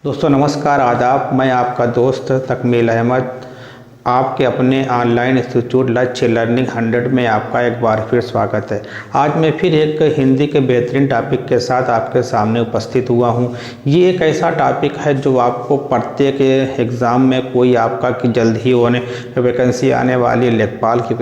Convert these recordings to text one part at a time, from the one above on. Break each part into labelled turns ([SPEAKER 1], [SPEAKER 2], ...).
[SPEAKER 1] दोस्तों नमस्कार आदाब। मैं आपका दोस्त तकमील अहमद आपके अपने ऑनलाइन इंस्टीट्यूट लक्ष्य लर्निंग 100 में आपका एक बार फिर स्वागत है। आज मैं फिर एक हिंदी के बेहतरीन टॉपिक के साथ आपके सामने उपस्थित हुआ हूं। ये एक ऐसा टॉपिक है जो आपको प्रत्येक एग्ज़ाम में कोई आपका कि जल्द ही होने वैकेंसी आने वाली है, लेखपाल की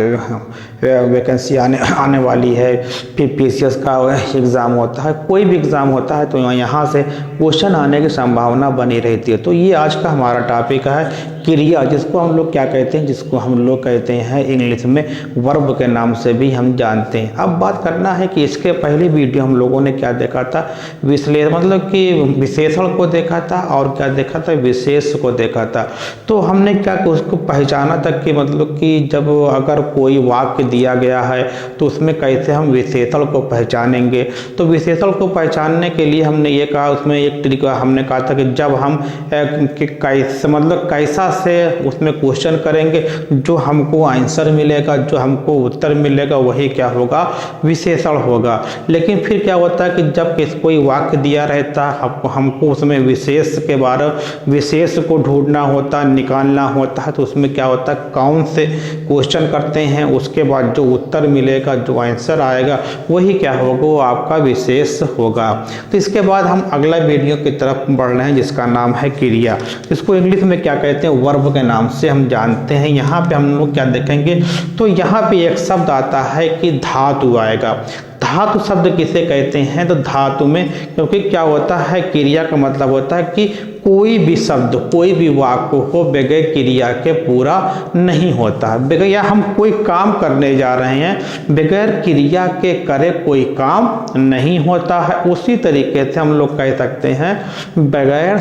[SPEAKER 1] वैकेंसी आने वाली है, फिर PCS का एग्ज़ाम होता है, कोई भी एग्ज़ाम होता है तो यहाँ से क्वेश्चन आने की संभावना बनी रहती है। तो ये आज का हमारा टॉपिक है क्रिया, जिसको हम लोग क्या कहते हैं, जिसको हम लोग कहते हैं इंग्लिश में वर्ब के नाम से भी हम जानते हैं। अब बात करना है कि इसके पहले वीडियो हम लोगों ने क्या देखा था, मतलब कि विशेषण को देखा था और क्या देखा था, विशेष को देखा था। तो हमने क्या उसको पहचाना था कि मतलब कि जब अगर कोई वाक्य दिया गया है तो उसमें कैसे हम विशेषण को पहचानेंगे। तो विशेषण को पहचानने के लिए हमने ये कहा, उसमें एक तरीका हमने कहा था कि जब हम कैसे मतलब कैसा से उसमें क्वेश्चन करेंगे, जो हमको आंसर मिलेगा, जो हमको उत्तर मिलेगा, वही क्या होगा, विशेषण होगा। लेकिन फिर क्या होता है कि जब कोई वाक्य दिया रहता हमको उसमें विशेष को ढूंढना होता, निकालना होता है, तो उसमें क्या होता है, कौन से क्वेश्चन करते हैं, उसके बाद जो उत्तर मिलेगा, जो आंसर आएगा, वही क्या होगा, वो आपका विशेष होगा। तो इसके बाद हम अगला वीडियो की तरफ बढ़ रहे हैं जिसका नाम है क्रिया। इसको इंग्लिश में क्या कहते हैं, वर्ब के नाम से हम जानते हैं। यहाँ पे हम लोग क्या देखेंगे, तो यहाँ पे एक शब्द आता है कि धातु आएगा। धातु शब्द किसे कहते हैं, तो धातु में, क्योंकि क्या होता है, क्रिया का मतलब होता है कि कोई भी शब्द, कोई भी वाक्य हो बगैर क्रिया के पूरा नहीं होता। बगैर या हम कोई काम करने जा रहे हैं, बगैर क्रिया के करे कोई काम नहीं होता है। उसी तरीके से हम लोग कह सकते हैं बगैर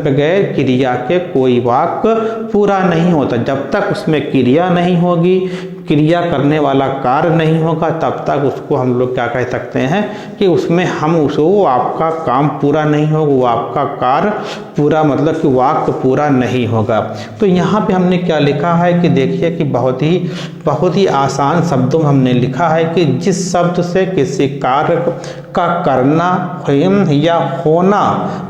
[SPEAKER 1] बगैर क्रिया के कोई वाक्य पूरा नहीं होता। जब तक उसमें क्रिया नहीं होगी, क्रिया करने वाला कार्य नहीं होगा, तब तक उसको हम लोग क्या कह सकते हैं कि उसमें हम वो आपका काम पूरा नहीं होगा, वो आपका कार्य पूरा मतलब कि वाक्य पूरा नहीं होगा। तो यहाँ पे हमने क्या लिखा है कि देखिए कि बहुत ही आसान शब्दों में हमने लिखा है कि जिस शब्द से किसी कार्य का करना या होना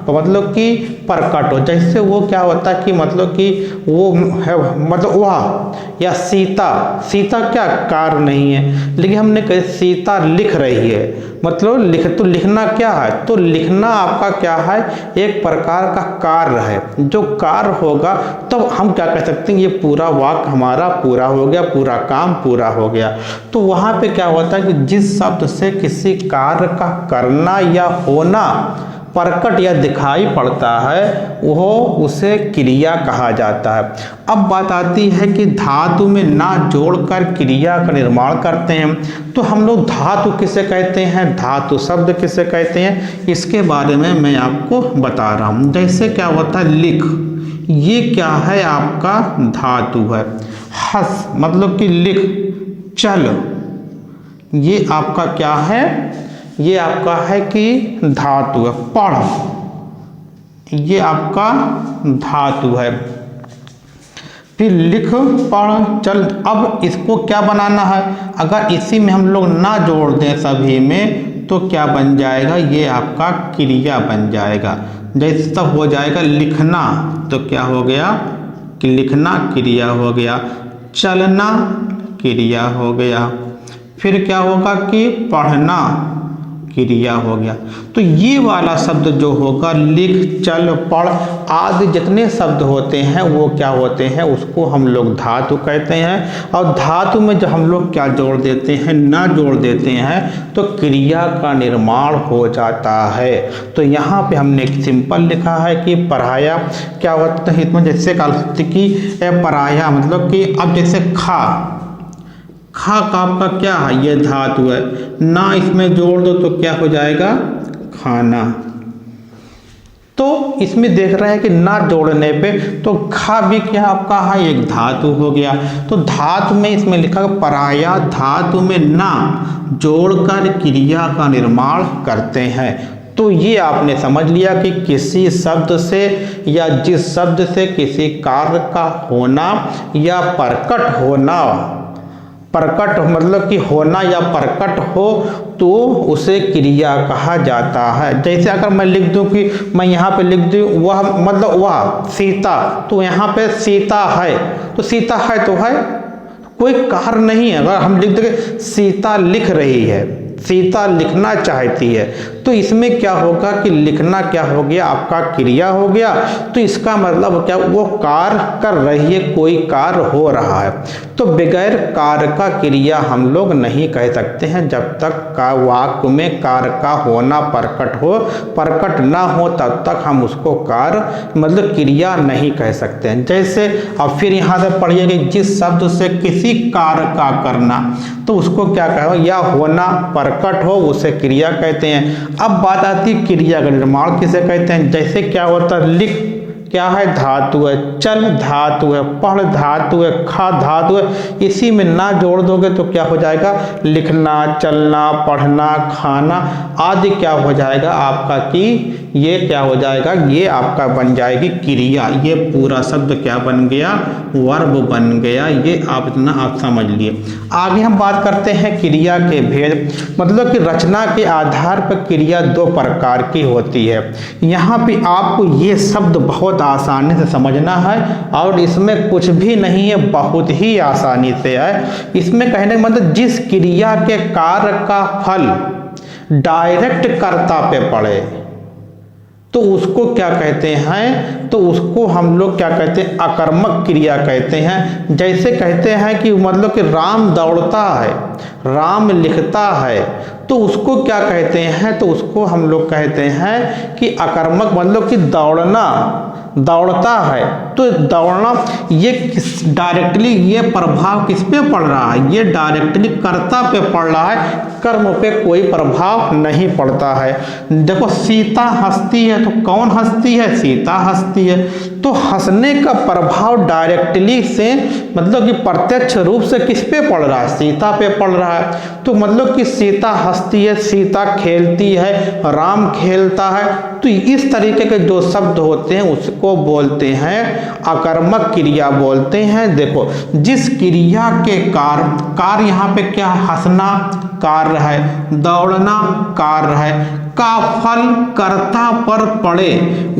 [SPEAKER 1] मतलब कि प्रकट हो, जैसे वो क्या होता है कि मतलब कि वो है, मतलब वह या सीता क्या कार्य नहीं है, लेकिन हमने कहा सीता लिख रही है, मतलब तो लिखना क्या है, तो लिखना आपका क्या है, एक प्रकार का कार्य है। जो कार्य होगा तो हम क्या कह सकते हैं, ये पूरा वाक्य हमारा पूरा हो गया, पूरा काम पूरा हो गया। तो वहाँ पे क्या होता है कि जिस शब्द से किसी कार्य का करना या होना प्रकट या दिखाई पड़ता है, वो उसे क्रिया कहा जाता है। अब बात आती है कि धातु में ना जोड़कर क्रिया का निर्माण करते हैं, तो हम लोग धातु किसे कहते हैं, धातु शब्द किसे कहते हैं, इसके बारे में मैं आपको बता रहा हूँ। जैसे क्या होता है, लिख, ये क्या है, आपका धातु है। हंस मतलब कि लिख, चल, ये आपका क्या है, ये आपका है कि धातु है। पढ़, ये आपका धातु है। फिर लिख, पढ़, चल। अब इसको क्या बनाना है, अगर इसी में हम लोग ना जोड़ दें सभी में, तो क्या बन जाएगा, ये आपका क्रिया बन जाएगा। जैसे तब हो जाएगा लिखना, तो क्या हो गया कि लिखना क्रिया हो गया, चलना क्रिया हो गया, फिर क्या होगा कि पढ़ना क्रिया हो गया। तो ये वाला शब्द जो होगा, लिख, चल, पढ़ आदि जितने शब्द होते हैं वो क्या होते हैं, उसको हम लोग धातु कहते हैं। और धातु में जब हम लोग क्या जोड़ देते हैं, ना जोड़ देते हैं, तो क्रिया का निर्माण हो जाता है। तो यहाँ पे हमने एक सिंपल लिखा है कि पढ़ाया, क्या होता है इसमें, जैसे कि पढ़ाया मतलब कि अब जैसे खा का आपका क्या है, ये धातु है, ना इसमें जोड़ दो तो क्या हो जाएगा, खाना। तो इसमें देख रहे हैं कि ना जोड़ने पे तो खा भी क्या आपका है, एक धातु हो गया। तो धातु में इसमें लिखा पराया, धातु में ना जोड़कर क्रिया का निर्माण करते हैं। तो ये आपने समझ लिया कि किसी शब्द से या जिस शब्द से किसी कार्य का होना या प्रकट होना प्रकट मतलब कि होना या प्रकट हो तो उसे क्रिया कहा जाता है। जैसे अगर मैं लिख दूं कि मैं यहाँ पे लिख दूं वह मतलब वह सीता, तो यहाँ पे सीता है, तो सीता है तो है, कोई कार्य नहीं है। अगर हम लिख देंगे सीता लिख रही है, सीता लिखना चाहती है, तो इसमें क्या होगा कि लिखना क्या हो गया, आपका क्रिया हो गया। तो इसका मतलब क्या, वो कार्य कर रही है, कोई कार्य हो रहा है। तो बगैर कार्य का क्रिया हम लोग नहीं कह सकते हैं, जब तक का वाक्य में कार्य का होना प्रकट हो, प्रकट ना हो तब तक हम उसको कार्य मतलब क्रिया नहीं कह सकते हैं। जैसे अब फिर यहाँ से पढ़िए कि जिस शब्द से किसी कार्य का करना, तो उसको क्या कहो, या होना प्रकट हो उसे क्रिया कहते हैं। अब बात आती है क्रिया का निर्माण किसे कहते हैं। जैसे क्या होता है, लिख क्या है, धातु है, चल धातु है, पढ़ धातु है, खा धातु है, इसी में ना जोड़ दोगे तो क्या हो जाएगा, लिखना, चलना, पढ़ना, खाना आदि क्या हो जाएगा आपका कि ये क्या हो जाएगा, ये आपका बन जाएगी क्रिया। ये पूरा शब्द क्या बन गया, वर्ब बन गया। ये आप इतना आप समझ लिए। आगे हम बात करते हैं क्रिया के भेद, मतलब कि रचना के आधार पर क्रिया दो प्रकार की होती है। यहाँ पे आपको ये शब्द बहुत आसानी से समझना है और इसमें कुछ भी नहीं है, बहुत ही आसानी से है। इसमें कहने का मतलब जिस क्रिया के कार्य का फल डायरेक्ट कर्ता पे पड़े तो उसको क्या कहते हैं, तो उसको हम लोग क्या कहते हैं, अकर्मक क्रिया कहते हैं। जैसे कहते हैं कि मतलब कि राम दौड़ता है, राम लिखता है, तो उसको क्या कहते हैं, तो उसको हम लोग कहते हैं कि अकर्मक मतलब कि दौड़ना, दौड़ता है। तो दौड़ना ये डायरेक्टली ये प्रभाव किस पे पड़ रहा है, ये डायरेक्टली कर्ता पे पड़ रहा है, कर्म पे कोई प्रभाव नहीं पड़ता है। देखो सीता हंसती है, तो कौन हंसती है, सीता हंसती है। तो हंसने का प्रभाव डायरेक्टली से मतलब कि प्रत्यक्ष रूप से किस पे पड़ रहा है, सीता पे पड़ रहा है। तो मतलब कि सीता हंसती है, सीता खेलती है, राम खेलता है। तो इस तरीके के जो शब्द होते हैं उसको बोलते हैं अकर्मक क्रिया बोलते हैं। देखो जिस क्रिया के कार्य यहाँ पे क्या, हंसना कार्य है, दौड़ना कार्य है, का फल कर्ता पर पड़े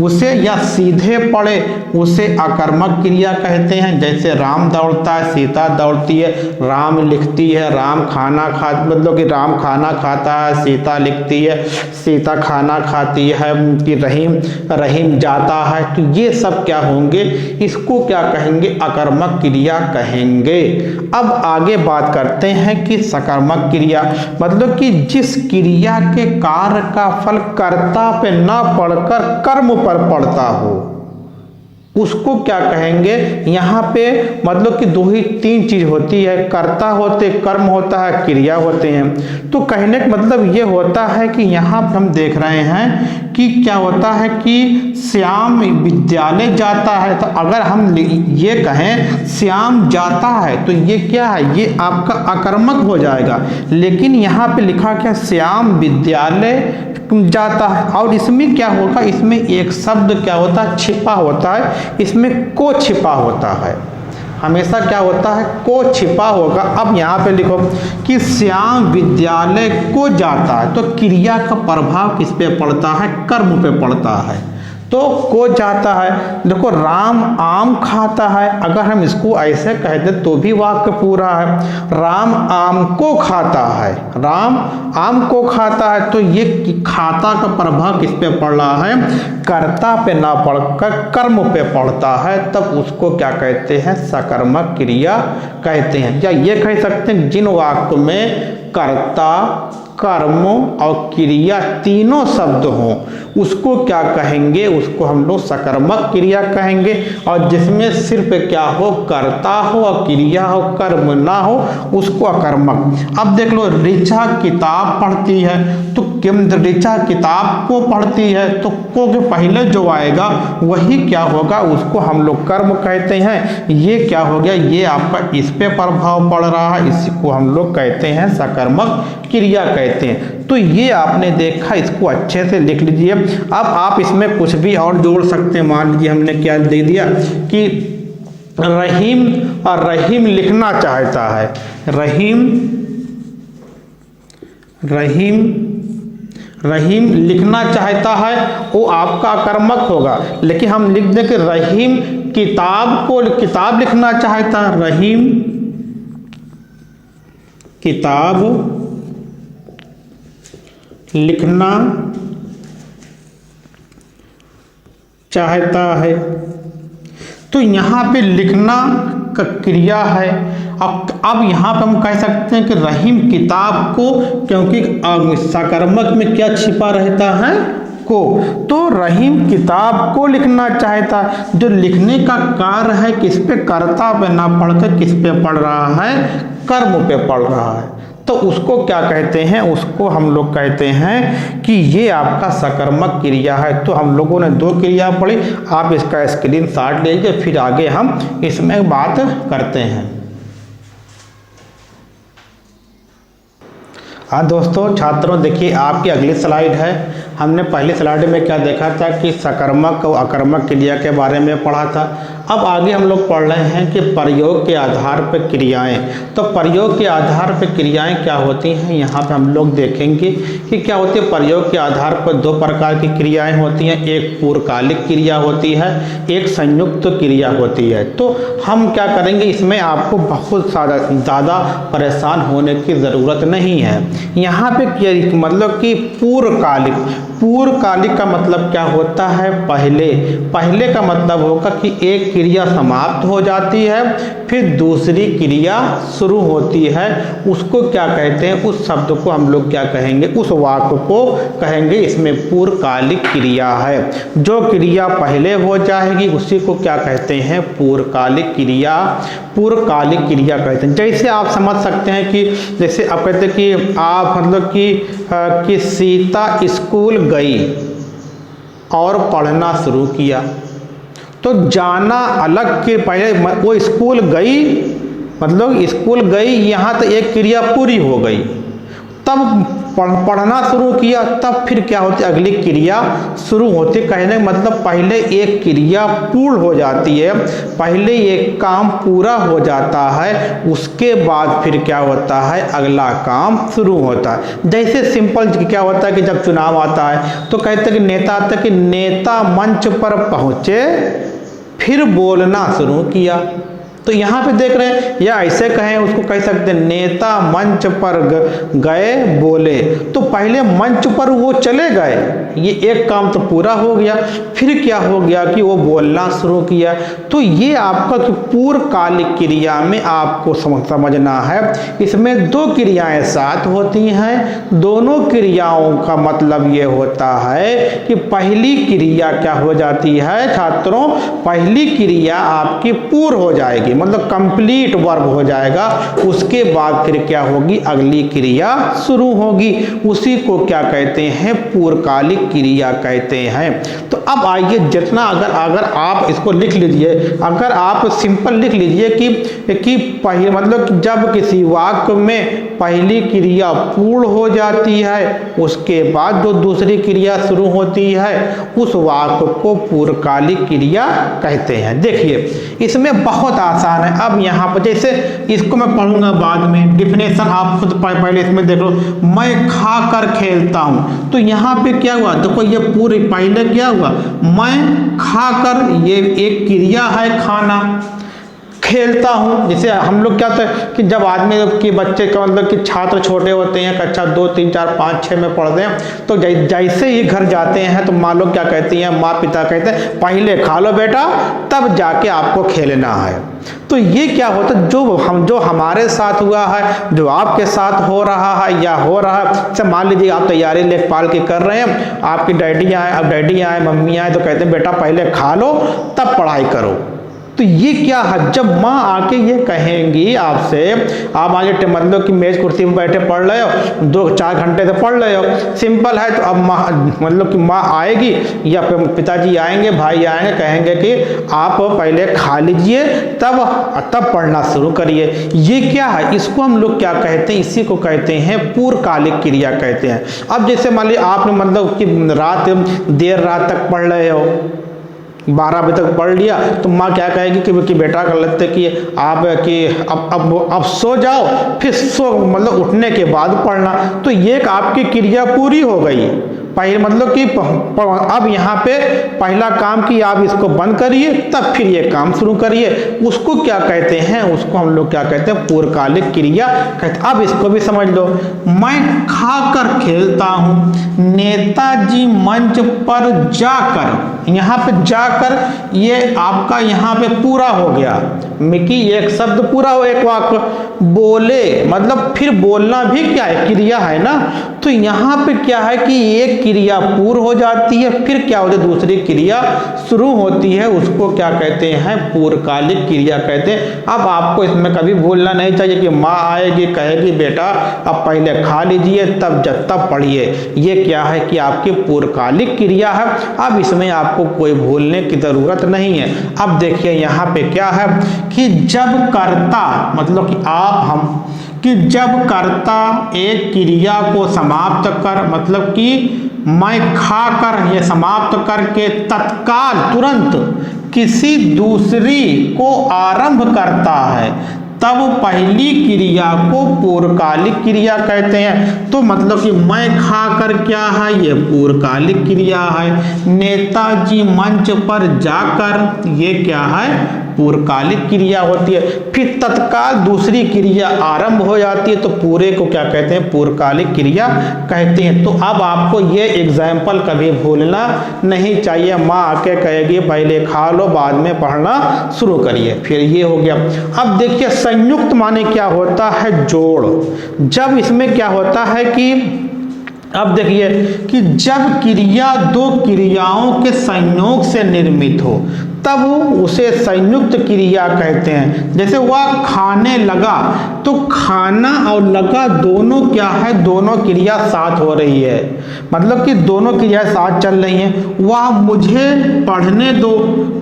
[SPEAKER 1] उसे या सीधे पड़े उसे अकर्मक क्रिया कहते हैं। जैसे राम दौड़ता है, सीता दौड़ती है, राम लिखती है, राम खाना खा मतलब कि राम खाना खाता है, सीता लिखती है, सीता खाना खाती है, कि रहीम जाता है। तो ये सब क्या होंगे, इसको क्या कहेंगे, अकर्मक क्रिया कहेंगे। अब आगे बात करते हैं कि सकर्मक क्रिया, मतलब कि जिस क्रिया के कार्य का फल कर्ता पे ना पड़कर कर्म पर पड़ता हो उसको क्या कहेंगे। यहाँ पे मतलब कि दो ही तीन चीज होती है, कर्ता होते, कर्म होता है, क्रिया होते हैं। तो कहने का मतलब ये होता है कि यहाँ पे हम देख रहे हैं कि क्या होता है कि श्याम विद्यालय जाता है। तो अगर हम ये कहें श्याम जाता है तो ये क्या है, ये आपका अकर्मक हो जाएगा। लेकिन यहाँ पे लिखा क्या, श्याम विद्यालय जाता है। और इसमें क्या होगा, इसमें एक शब्द क्या होता है, छिपा होता है, इसमें को छिपा होता है। हमेशा क्या होता है, को छिपा होगा। अब यहाँ पे लिखो कि श्याम विद्यालय को जाता है, तो क्रिया का प्रभाव किस पे पड़ता है, कर्म पे पड़ता है। तो को जाता है। देखो राम आम खाता है, अगर हम इसको ऐसे कहते तो भी वाक्य पूरा है। राम आम को खाता है, राम आम को खाता है, तो ये खाता का प्रभाव किस पे पड़ रहा है, कर्ता पे ना पड़कर कर्म पे पड़ता है। तब उसको क्या कहते हैं, सकर्मक क्रिया कहते हैं। या ये कह सकते हैं जिन वाक्य में कर्ता, कर्म और क्रिया तीनों शब्द हों उसको क्या कहेंगे, उसको हम लोग सकर्मक क्रिया कहेंगे। और जिसमें सिर्फ क्या हो, कर्ता हो और क्रिया हो, कर्म ना हो, उसको अकर्मक। अब देख लो, ऋचा किताब पढ़ती है, तो ऋचा किताब को पढ़ती है, तो को के पहले जो आएगा वही क्या होगा, उसको हम लोग कर्म कहते हैं। ये क्या हो गया, ये आपका इस पे प्रभाव पड़ रहा है, इसको हम लोग कहते हैं सकर्मक क्रिया कहते हैं। तो ये आपने देखा, इसको अच्छे से लिख लीजिए। अब आप इसमें कुछ भी और जोड़ सकते हैं। मान लीजिए हमने क्या दे दिया कि रहीम और रहीम लिखना चाहता है, रहीम लिखना चाहता है, वो आपका आकर्मक होगा। लेकिन हम लिख दें कि रहीम किताब लिखना चाहता है, रहीम किताब लिखना चाहता है। तो यहाँ पे लिखना का क्रिया है। अब यहाँ पे हम कह सकते हैं कि रहीम किताब को, क्योंकि सकर्मक में क्या छिपा रहता है, को, तो रहीम किताब को लिखना चाहता है। जो लिखने का कार्य है किस पे, कर्ता पे ना पढ़कर किस पे पढ़ रहा है, कर्म पे पढ़ रहा है। तो उसको क्या कहते हैं, उसको हम लोग कहते हैं कि ये आपका सकर्मक क्रिया है। तो हम लोगों ने 2 क्रिया पढ़ी, आप इसका स्क्रीनशॉट लीजिए, फिर आगे हम इसमें बात करते हैं। हाँ दोस्तों, छात्रों देखिए आपकी अगली स्लाइड है। हमने पहली स्लाइड में क्या देखा था कि सकर्मक और अकर्मक क्रिया के बारे में पढ़ा था। अब आगे हम लोग पढ़ रहे हैं कि प्रयोग के आधार पर क्रियाएं। तो प्रयोग के आधार पर क्रियाएं क्या होती हैं, यहाँ पे हम लोग देखेंगे कि क्या होती है। प्रयोग के आधार पर 2 प्रकार की क्रियाएं होती हैं, एक पूर्वकालिक क्रिया होती है, एक संयुक्त क्रिया होती है। तो हम क्या करेंगे, इसमें आपको बहुत ज़्यादा परेशान होने की ज़रूरत नहीं है। यहाँ पे क्या मतलब कि पूर्वकालिक का मतलब क्या होता है, पहले का मतलब होगा कि एक क्रिया समाप्त हो जाती है, फिर दूसरी क्रिया शुरू होती है। उसको क्या कहते हैं, उस शब्द को हम लोग क्या कहेंगे, उस वाक्य को कहेंगे इसमें पूर्वकालिक क्रिया है। जो क्रिया पहले हो जाएगी उसी को क्या कहते हैं, पूर्वकालिक क्रिया कहते हैं। जैसे आप समझ सकते हैं कि जैसे आप कहते हैं कि आप मतलब कि सीता स्कूल गई और पढ़ना शुरू किया। तो जाना अलग के पहले वो स्कूल गई, मतलब स्कूल गई, यहाँ तो एक क्रिया पूरी हो गई, तब पढ़ना शुरू किया, तब फिर क्या होती है, अगली क्रिया शुरू होती है। कहने का मतलब पहले एक क्रिया पूर्ण हो जाती है, पहले एक काम पूरा हो जाता है, उसके बाद फिर क्या होता है, अगला काम शुरू होता है। जैसे सिंपल क्या होता है कि जब चुनाव आता है तो कहते हैं कि नेता आता है कि नेता मंच पर पहुंचे फिर बोलना शुरू किया। तो यहाँ पे देख रहे हैं, या ऐसे कहें उसको कह सकते हैं नेता मंच पर गए बोले। तो पहले मंच पर वो चले गए, ये एक काम तो पूरा हो गया, फिर क्या हो गया कि वो बोलना शुरू किया। तो ये आपका कि पूर्वकालिक क्रिया में आपको समझना है, इसमें 2 क्रियाएं साथ होती हैं। दोनों क्रियाओं का मतलब ये होता है कि पहली क्रिया क्या हो जाती है छात्रों, पहली क्रिया आपकी पूर्ण हो जाएगी, मतलब कंप्लीट वर्ब हो जाएगा। उसके बाद फिर क्या होगी, अगली क्रिया शुरू होगी। उसी को क्या कहते हैं, पूर्वकालिक क्रिया कहते हैं। तो अब आइए, जितना अगर आप इसको लिख लीजिए, अगर आप सिंपल लिख लीजिए कि पहले मतलब कि जब किसी वाक्य में पहली क्रिया पूर्ण हो जाती है, उसके बाद जो दूसरी क्रिया शुरू होती है, उस वाक्य को पूर्वकालिक क्रिया कहते हैं। देखिए इसमें बहुत आसान है। अब यहाँ पर जैसे इसको मैं पढ़ूंगा बाद में, डिफिनेशन आप खुद पहले इसमें देख लो, मैं खा कर खेलता हूँ। तो यहाँ पे क्या हुआ, देखो ये पूरे पहले क्या हुआ, मैं खा कर, ये एक क्रिया है खाना, खेलता हूँ। जैसे हम लोग क्या होता है कि जब आदमी के बच्चे का मतलब कि छात्र छोटे होते हैं, कक्षा 2, 3, 4, 5, 6 में पढ़ते हैं, तो जैसे ही घर जाते हैं तो माँ लोग क्या कहती हैं, माँ पिता कहते हैं पहले खा लो बेटा तब जाके आपको खेलना है। तो ये क्या होता है, जो हमारे साथ हुआ है, जो आपके साथ हो रहा है या हो रहा है। सब मान लीजिए आप तैयारी लेखपाल की कर रहे हैं, आपकी डैडी आए, अब डैडी आए, मम्मी आए, तो कहते हैं बेटा पहले खा लो तब पढ़ाई करो। तो ये क्या है, जब माँ आके ये कहेंगी आपसे, आप आगे मतलब कि मेज कुर्सी में बैठे पढ़ रहे हो, 2-4 घंटे से पढ़ रहे हो, सिंपल है। तो अब माँ मतलब कि माँ आएगी या पिताजी आएंगे, भाई आएंगे, कहेंगे कि आप पहले खा लीजिए तब पढ़ना शुरू करिए। ये क्या है, इसको हम लोग क्या कहते हैं, इसी को कहते हैं पूर्वकालिक क्रिया कहते हैं। अब जैसे मान लीजिए आपने मतलब कि देर रात तक पढ़ रहे हो, 12 बजे तक पढ़ लिया तो माँ क्या कहेगी कि बेटा कर लेते कि आप कि अब सो जाओ, फिर मतलब उठने के बाद पढ़ना। तो ये एक आपकी क्रिया पूरी हो गई। पहले मतलब कि अब यहाँ पे पहला काम कि आप इसको बंद करिए, तब फिर ये काम शुरू करिए। उसको क्या कहते हैं, उसको हम लोग क्या कहते हैं, पूर्वकालिक क्रिया कहते हैं। अब इसको भी समझ लो, मैं खाकर खेलता हूँ, नेताजी मंच पर जाकर, यहाँ पे जाकर ये आपका यहाँ पे पूरा हो गया, मिकी एक शब्द पूरा हो, एक वाक्य। बोले मतलब फिर बोलना भी क्या है, क्रिया है ना। तो यहाँ पे क्या है कि एक क्रिया पूर्ण हो जाती है, फिर क्या होता है, दूसरी क्रिया शुरू होती है, उसको क्या कहते हैं, पूर्वकालिक क्रिया कहते हैं। अब आपको इसमें कभी भूलना नहीं चाहिए कि माँ आएगी कहेगी बेटा अब पहले खा लीजिए तब पढ़िए। ये क्या है कि आपकी पूर्वकालिक क्रिया है। अब इसमें आपको कोई भूलने की जरूरत नहीं है। अब देखिए यहाँ पे क्या है कि जब कर्ता मतलब कि आप हम कि जब कर्ता एक क्रिया को समाप्त कर मतलब कि मैं खाकर ये समाप्त करके तत्काल तुरंत किसी दूसरी को आरंभ करता है, तब पहली क्रिया को पूर्वकालिक क्रिया कहते हैं। तो मतलब कि मैं खाकर क्या है, ये पूर्वकालिक क्रिया है। नेताजी मंच पर जाकर ये क्या है, पूर्वकालिक क्रिया होती है। फिर तत्काल दूसरी क्रिया आरंभ हो जाती है, तो पूरे को क्या कहते हैं, पूर्वकालिक क्रिया कहते हैं। तो अब आपको ये एग्जाम्पल कभी भूलना नहीं चाहिए। माँ आके कहेगी पहले खा लो बाद में पढ़ना शुरू करिए, फिर ये हो गया। अब देखिए संयुक्त माने क्या होता है, जोड़। जब इसमें क्या होता है कि अब देखिए कि जब क्रिया दो क्रियाओं के संयोग से निर्मित हो तब उसे संयुक्त क्रिया कहते हैं। जैसे वह खाने लगा, तो खाना और लगा दोनों क्या है, दोनों क्रिया साथ हो रही है, मतलब कि दोनों क्रिया साथ चल रही हैं। वह मुझे पढ़ने दो,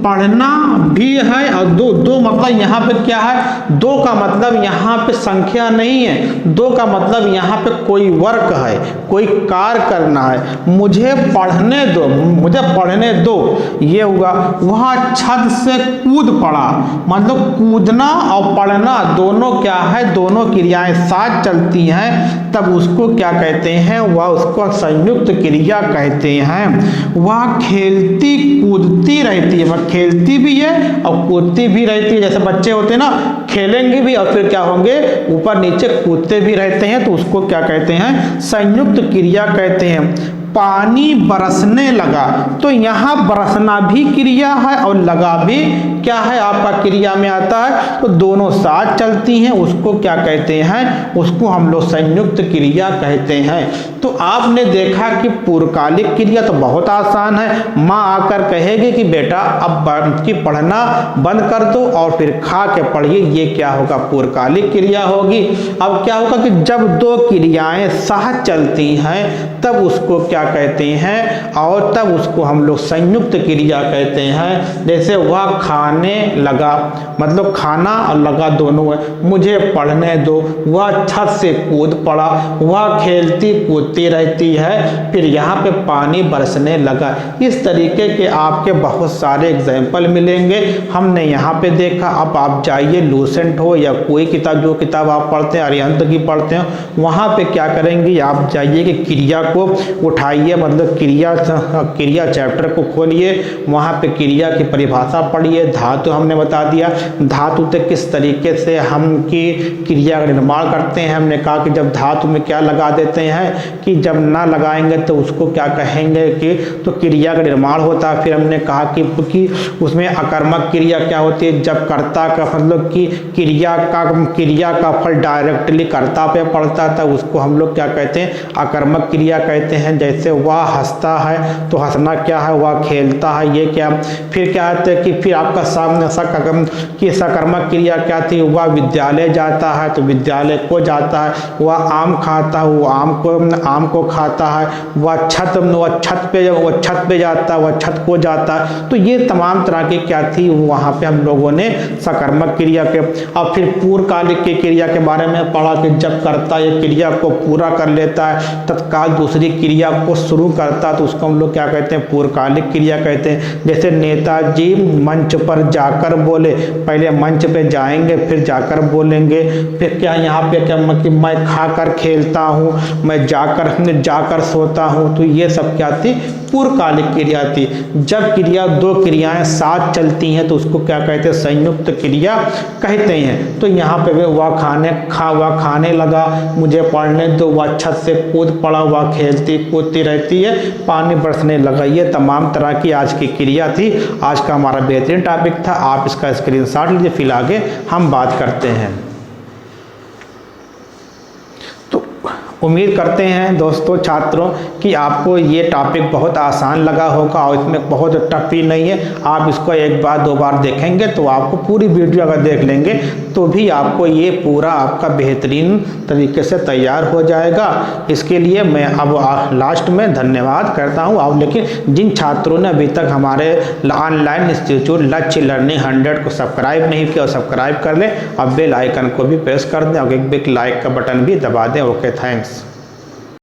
[SPEAKER 1] पढ़ना भी है और दो मतलब यहाँ पे क्या है, दो का मतलब यहाँ पे संख्या नहीं है, दो का मतलब यहाँ पे कोई वर्क है, कोई कार्य करना है। मुझे पढ़ने दो, मुझे पढ़ने दो, ये हुआ। वह छत से कूद पड़ा, मतलब कूदना और पढ़ना दोनों क्या है, दोनों क्रियाएं साथ चलती हैं, तब उसको क्या कहते हैं, वह उसको संयुक्त क्रिया कहते हैं। वह खेलती कूदती रहती है, वह खेलती भी है और कूदती भी रहती है। जैसे बच्चे होते हैं ना, खेलेंगे भी और फिर क्या होंगे, ऊपर नीचे कूदते भी रहते हैं, तो उसको क्या कहते हैं, संयुक्त क्रिया कहते हैं। पानी बरसने लगा, तो यहाँ बरसना भी क्रिया है और लगा भी क्या है, आपका क्रिया में आता है, तो दोनों साथ चलती हैं, उसको क्या कहते हैं, उसको हम लोग संयुक्त क्रिया कहते हैं। तो आपने देखा कि पूर्वकालिक क्रिया तो बहुत आसान है। माँ आकर कहेगी कि बेटा अब की पढ़ना बंद कर दो और फिर खा के पढ़िए, ये क्या होगा, पूर्वकालिक क्रिया होगी। अब क्या होगा कि जब दो क्रियाएं साथ चलती हैं तब उसको क्या कहते हैं, और तब उसको हम लोग संयुक्त क्रिया कहते हैं। जैसे वह खाने लगा, मतलब खाना और लगा दोनों है। मुझे पढ़ने दो, वह छत से कूद पड़ा, वह खेलती कूदती रहती है, फिर यहाँ पे पानी बरसने लगा। इस तरीके के आपके बहुत सारे एग्जाम्पल मिलेंगे, हमने यहाँ पे देखा। अब आप जाइए लूसेंट हो या कोई किताब, जो किताब आप पढ़ते हैं, अरिहंत की पढ़ते हैं, वहाँ पे क्या करेंगे, आप जाइए कि क्रिया को उठाइए, मतलब क्रिया चैप्टर को खोलिए, वहाँ पे क्रिया की परिभाषा पढ़िए। धातु हमने बता दिया, धातु से किस तरीके से हम की क्रिया का निर्माण करते हैं। हमने कहा कि जब धातु में क्या लगा देते हैं कि जब ना लगाएंगे तो उसको क्या कहेंगे कि तो क्रिया का निर्माण होता है। फिर हमने कहा कि उसमें अकर्मक क्रिया क्या होती है, जब कर्ता का मतलब कि क्रिया का फल डायरेक्टली कर्ता पे पड़ता था, उसको हम लोग क्या कहते हैं, अकर्मक क्रिया कहते हैं। जैसे वह हंसता है, तो हंसना क्या है, वह खेलता है, ये क्या। फिर क्या कहते हैं कि फिर आपका सामने सकर्मक क्रिया क्या थी, वह विद्यालय जाता है तो विद्यालय को जाता है। वह आम खाता है, वो आम को खाता है। वह छत पे जाता है, वह छत को जाता है। तो ये तमाम तरह की क्या थी, वहाँ पे हम लोगों ने सकर्मक क्रिया के। अब फिर पूर्वकालिक की क्रिया के बारे में पढ़ा कि जब कर्ता ये क्रिया को पूरा कर लेता है, तत्काल दूसरी क्रिया को को शुरू करता तो उसको हम लोग क्या कहते हैं, पूर्वकालिक क्रिया कहते हैं। जैसे नेताजी मंच पर जाकर बोले, पहले मंच पे जाएंगे फिर जाकर बोलेंगे। फिर क्या यहाँ पे क्या कि मैं खाकर खेलता हूँ, मैं जाकर सोता हूँ, तो ये सब क्या थी, पूर्वकालिक क्रिया थी। जब क्रिया दो क्रियाएं साथ चलती हैं तो उसको क्या कहते हैं, संयुक्त क्रिया कहते हैं। तो यहाँ पे वह खाने लगा, मुझे पढ़ने दो, वह छत से कूद पड़ा, वह खेलती कूदती रहती है, पानी बरसने लगा। ये तमाम तरह की आज की क्रिया थी। आज का हमारा बेहतरीन टॉपिक था, आप इसका स्क्रीनशॉट लीजिए, फिर आगे हम बात करते हैं। उम्मीद करते हैं दोस्तों छात्रों कि आपको ये टॉपिक बहुत आसान लगा होगा और इसमें बहुत टफ भी नहीं है। आप इसको एक बार दो बार देखेंगे तो आपको पूरी वीडियो अगर देख लेंगे तो भी आपको ये पूरा आपका बेहतरीन तरीके से तैयार हो जाएगा। इसके लिए मैं अब लास्ट में धन्यवाद करता हूँ। अब लेकिन जिन छात्रों ने अभी तक हमारे ऑनलाइन इंस्टीट्यूट लक्ष्य लर्निंग 100 को सब्सक्राइब नहीं किया, सब्सक्राइब कर लें, अब बेल आइकन को भी प्रेस कर दें और एक बिग लाइक का बटन भी दबा दें। Okay, thanks.